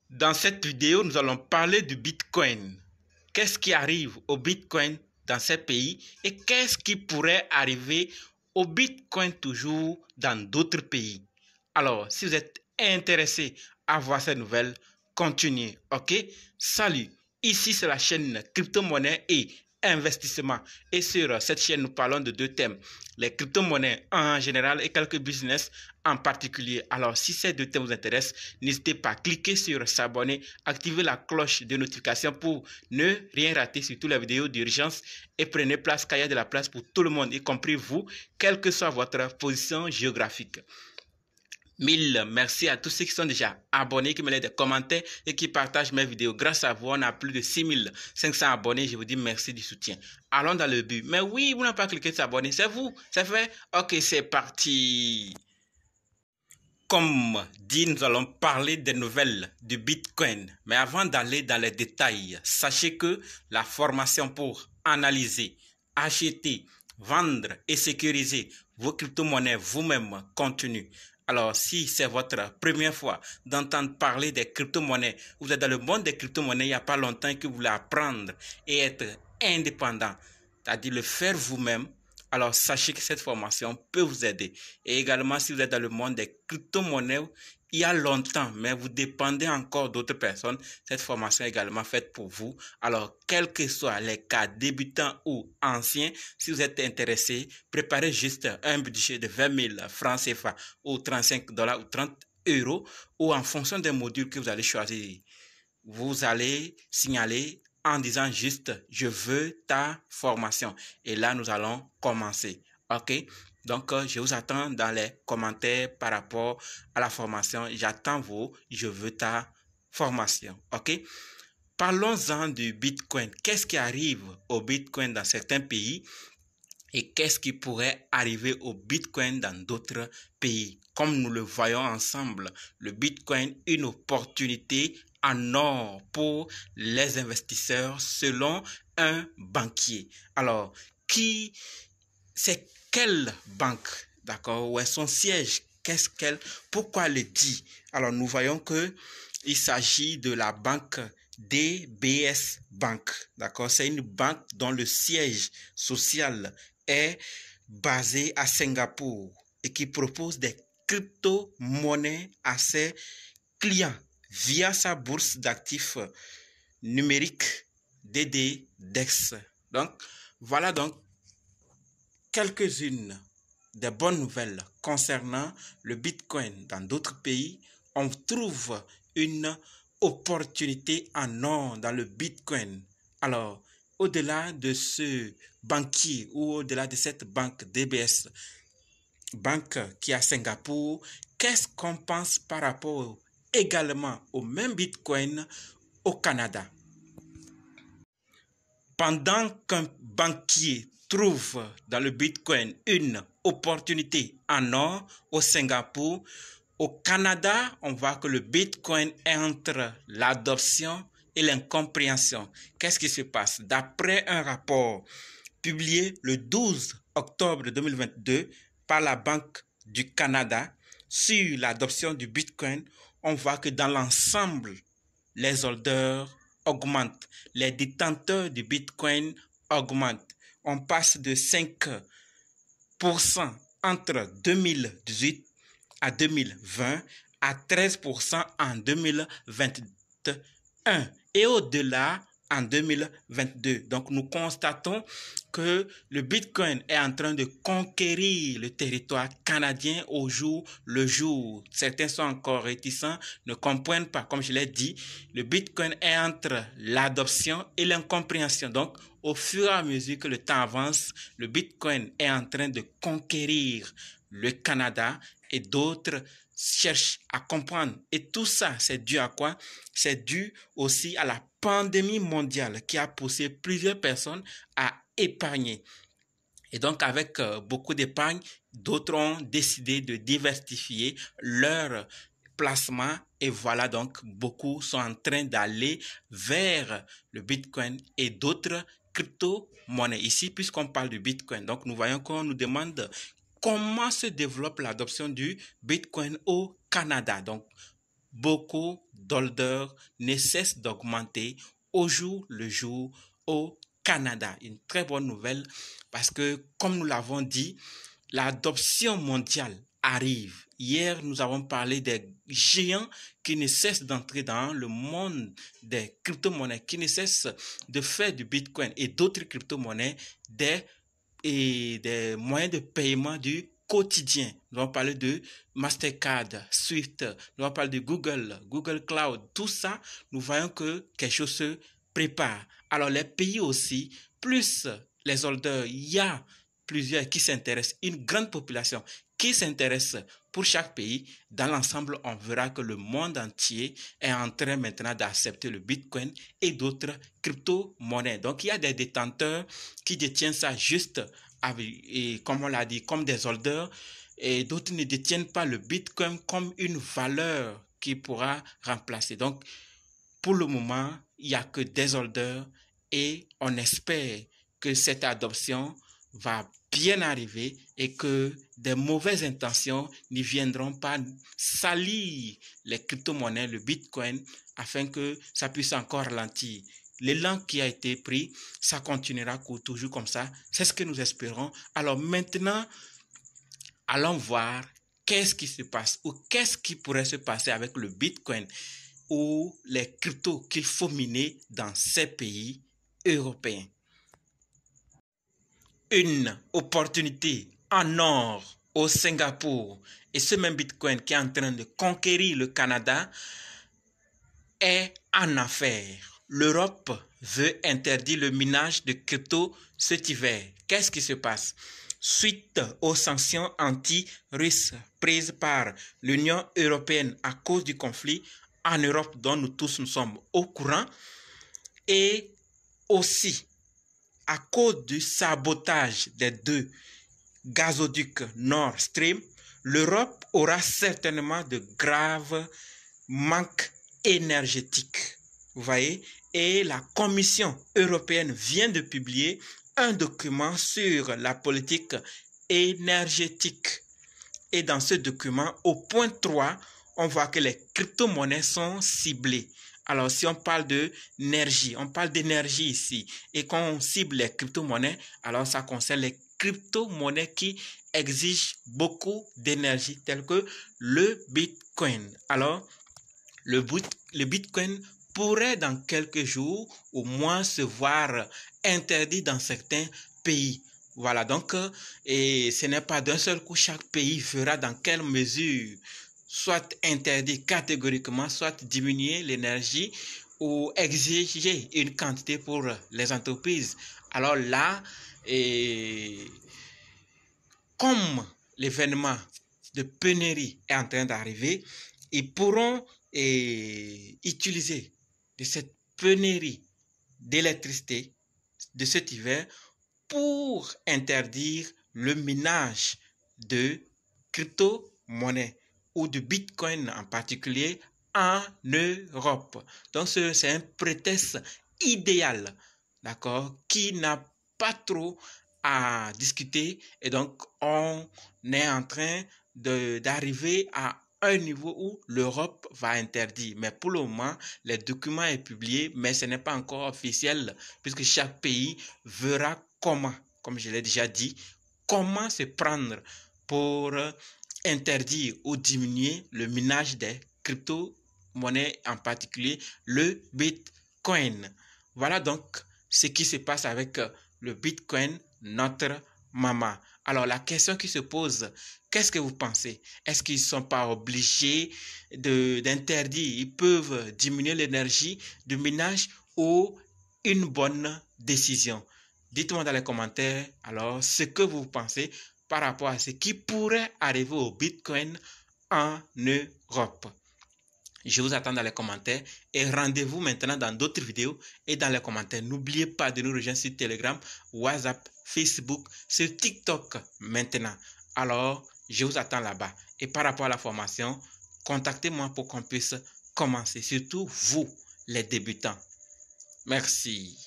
Dans cette vidéo, nous allons parler du Bitcoin. Qu'est-ce qui arrive au Bitcoin dans ces pays et qu'est-ce qui pourrait arriver au Bitcoin toujours dans d'autres pays? Alors, si vous êtes intéressé à voir ces nouvelles, continuez, ok? Salut, ici c'est la chaîne Crypto-monnaie et investissement. Et sur cette chaîne, nous parlons de deux thèmes, les crypto-monnaies en général et quelques business en particulier. Alors, si ces deux thèmes vous intéressent, n'hésitez pas à cliquer sur s'abonner, activer la cloche de notification pour ne rien rater sur toutes les vidéos d'urgence et prenez place car il y a de la place pour tout le monde, y compris vous, quelle que soit votre position géographique. Mille merci à tous ceux qui sont déjà abonnés, qui me laissent des commentaires et qui partagent mes vidéos. Grâce à vous, on a plus de 6500 abonnés. Je vous dis merci du soutien. Allons dans le but. Mais oui, vous n'avez pas cliqué sur s'abonner. C'est vous. C'est fait? Ok, c'est parti. Comme dit, nous allons parler des nouvelles du Bitcoin. Mais avant d'aller dans les détails, sachez que la formation pour analyser, acheter, vendre et sécuriser vos crypto-monnaies vous-même continue. Alors, si c'est votre première fois d'entendre parler des crypto-monnaies, vous êtes dans le monde des crypto-monnaies il n'y a pas longtemps que vous voulez apprendre et être indépendant, c'est-à-dire le faire vous-même, alors sachez que cette formation peut vous aider. Et également, si vous êtes dans le monde des crypto-monnaies, il y a longtemps, mais vous dépendez encore d'autres personnes, cette formation est également faite pour vous. Alors, quels que soient les cas débutants ou anciens, si vous êtes intéressé, préparez juste un budget de 20 000 francs CFA ou 35 $ ou 30 euros ou en fonction des modules que vous allez choisir. Vous allez signaler en disant juste « Je veux ta formation ». Et là, nous allons commencer. OK? Donc, je vous attends dans les commentaires par rapport à la formation. J'attends vos « Je veux ta formation ». OK? Parlons-en du Bitcoin. Qu'est-ce qui arrive au Bitcoin dans certains pays? Et qu'est-ce qui pourrait arriver au Bitcoin dans d'autres pays? Comme nous le voyons ensemble, le Bitcoin est une opportunité en or pour les investisseurs selon un banquier. Alors, c'est quelle banque? D'accord? Où est son siège? Pourquoi le dit? Alors, nous voyons que il s'agit de la banque DBS Bank. D'accord? C'est une banque dont le siège social est basé à Singapour et qui propose des crypto-monnaies à ses clients via sa bourse d'actifs numériques DDDEX. Donc, voilà donc quelques-unes des bonnes nouvelles concernant le Bitcoin dans d'autres pays. On trouve une opportunité en or dans le Bitcoin. Alors, au-delà de ce banquier ou au-delà de cette banque DBS, banque qui est à Singapour, qu'est-ce qu'on pense par rapport également au même Bitcoin au Canada? Pendant qu'un banquier trouve dans le Bitcoin une opportunité en or au Singapour, au Canada, on voit que le Bitcoin est entre l'adoption et l'incompréhension. Qu'est-ce qui se passe? D'après un rapport publié le 12 octobre 2022 par la Banque du Canada sur l'adoption du Bitcoin, on voit que dans l'ensemble, les holders augmentent. Les détenteurs du Bitcoin augmentent. On passe de 5% entre 2018 à 2020 à 13% en 2021 et au-delà en 2022. Donc, nous constatons que le Bitcoin est en train de conquérir le territoire canadien au jour le jour. Certains sont encore réticents, ne comprennent pas. Comme je l'ai dit, le Bitcoin est entre l'adoption et l'incompréhension. Donc, au fur et à mesure que le temps avance, le Bitcoin est en train de conquérir le Canada et d'autres cherchent à comprendre. Et tout ça, c'est dû à quoi? C'est dû aussi à la pandémie mondiale qui a poussé plusieurs personnes à épargner. Et donc, avec beaucoup d'épargne, d'autres ont décidé de diversifier leur placement. Et voilà, donc, beaucoup sont en train d'aller vers le Bitcoin et d'autres crypto-monnaies. Ici, puisqu'on parle du Bitcoin, donc nous voyons qu'on nous demande comment se développe l'adoption du Bitcoin au Canada. Donc, beaucoup d'holders ne cessent d'augmenter au jour le jour au Canada. Une très bonne nouvelle parce que, comme nous l'avons dit, l'adoption mondiale arrive. Hier, nous avons parlé des géants qui ne cessent d'entrer dans le monde des crypto-monnaies, qui ne cessent de faire du Bitcoin et d'autres crypto-monnaies des moyens de paiement du quotidien. Nous allons parler de Mastercard, Swift, nous allons parler de Google Cloud. Tout ça, nous voyons que quelque chose se prépare. Alors les pays aussi, plus les holders, il y a plusieurs qui s'intéressent, une grande population qui s'intéresse pour chaque pays. Dans l'ensemble, on verra que le monde entier est en train maintenant d'accepter le Bitcoin et d'autres crypto-monnaies. Donc, il y a des détenteurs qui détiennent ça juste, et comme on l'a dit, comme des holders, et d'autres ne détiennent pas le Bitcoin comme une valeur qui pourra remplacer. Donc, pour le moment, il n'y a que des holders et on espère que cette adoption va bien arriver et que des mauvaises intentions n'y viendront pas salir les crypto-monnaies, le Bitcoin, afin que ça puisse encore ralentir. L'élan qui a été pris, ça continuera toujours comme ça. C'est ce que nous espérons. Alors maintenant, allons voir qu'est-ce qui se passe ou qu'est-ce qui pourrait se passer avec le Bitcoin ou les cryptos qu'il faut miner dans ces pays européens. Une opportunité en or au Singapour et ce même Bitcoin qui est en train de conquérir le Canada est en affaire. L'Europe veut interdire le minage de crypto cet hiver. Qu'est-ce qui se passe? Suite aux sanctions anti-russes prises par l'Union européenne à cause du conflit en Europe dont nous tous nous sommes au courant, et aussi à cause du sabotage des deux gazoducs Nord Stream, l'Europe aura certainement de graves manques énergétiques. Vous voyez? Et la Commission européenne vient de publier un document sur la politique énergétique. Et dans ce document, au point 3, on voit que les crypto-monnaies sont ciblées. Alors, si on parle d'énergie, on parle d'énergie ici, et qu'on cible les crypto-monnaies, alors ça concerne les crypto-monnaies qui exigent beaucoup d'énergie, telles que le Bitcoin. Alors, le Bitcoin pourrait dans quelques jours au moins se voir interdit dans certains pays. Voilà, donc, et ce n'est pas d'un seul coup, chaque pays verra dans quelle mesure soit interdit catégoriquement, soit diminuer l'énergie ou exiger une quantité pour les entreprises. Alors là, comme l'événement de pénurie est en train d'arriver, ils pourront utiliser de cette pénurie d'électricité de cet hiver pour interdire le minage de crypto-monnaies ou de Bitcoin en particulier en Europe. Donc, c'est un prétexte idéal, d'accord, qui n'a pas trop à discuter et donc on est en train d'arriver à un niveau où l'Europe va interdire. Mais pour le moment, le document est publié, mais ce n'est pas encore officiel puisque chaque pays verra comment, comme je l'ai déjà dit, comment se prendre pour interdire ou diminuer le minage des crypto-monnaies, en particulier le Bitcoin. Voilà donc ce qui se passe avec le Bitcoin, notre maman. Alors la question qui se pose, qu'est-ce que vous pensez? Est-ce qu'ils ne sont pas obligés d'interdire? Ils peuvent diminuer l'énergie de minage ou une bonne décision? Dites-moi dans les commentaires alors ce que vous pensez par rapport à ce qui pourrait arriver au Bitcoin en Europe. Je vous attends dans les commentaires et rendez-vous maintenant dans d'autres vidéos et dans les commentaires. N'oubliez pas de nous rejoindre sur Telegram, WhatsApp, Facebook, sur TikTok maintenant. Alors, je vous attends là-bas. Et par rapport à la formation, contactez-moi pour qu'on puisse commencer. Surtout vous, les débutants. Merci.